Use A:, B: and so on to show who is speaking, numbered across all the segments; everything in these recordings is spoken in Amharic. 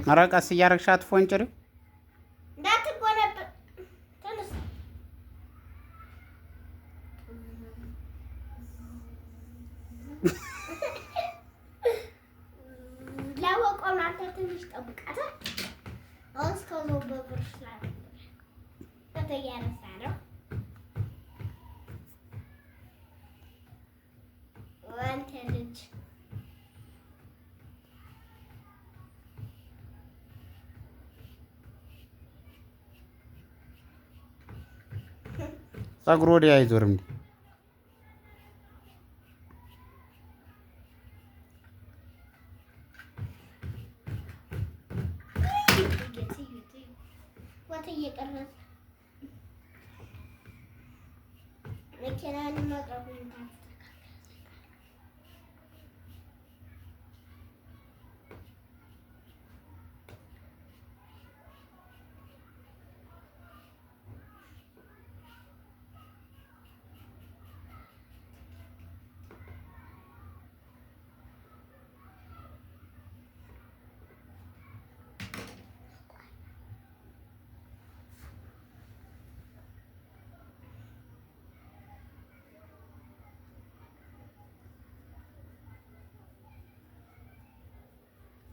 A: መራቃስ እያረግሻት ፎንጭሪ ፀጉር ወዲያ አይዞርም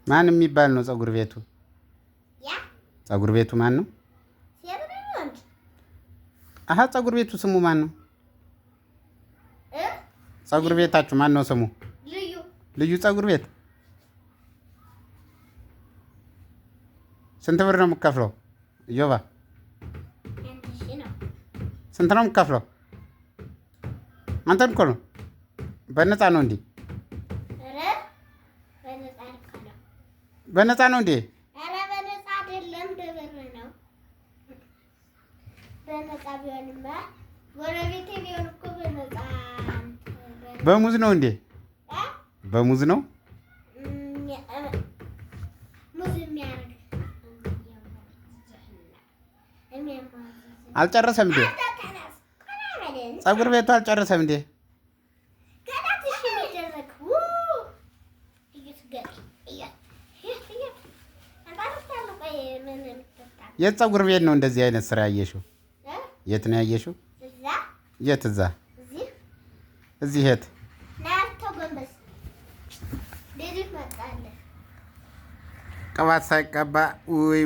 A: ማን የሚባል ነው ፀጉር ቤቱ? ፀጉር ቤቱ ማን ነው? አሃ ፀጉር ቤቱ ስሙ ማን ነው? ፀጉር ቤታችሁ ማን ነው ስሙ? ልዩ ፀጉር ቤት። ስንት ብር ነው የምትከፍለው? እዮባ ስንት ነው የምትከፍለው? አንተን እኮ ነው። በነፃ ነው እንዴ? በነፃ ነው እንዴ?
B: ኧረ በነፃ አይደለም፣ በብር ነው። በነፃ ቢሆንማ ጎረቤቴ ቢሆን እኮ በነፃ።
A: በሙዝ ነው እንዴ? በሙዝ ነው።
B: ሙዝ የሚያደርግ
A: አልጨረሰም እንዴ? ፀጉር ቤቱ አልጨረሰም እንዴ? የት ፀጉር ቤት ነው እንደዚህ አይነት ስራ ያየሽው? የት ነው ያየሽው? የት? እዛ እዚህ የት? ቅባት ሳይቀባ ውይ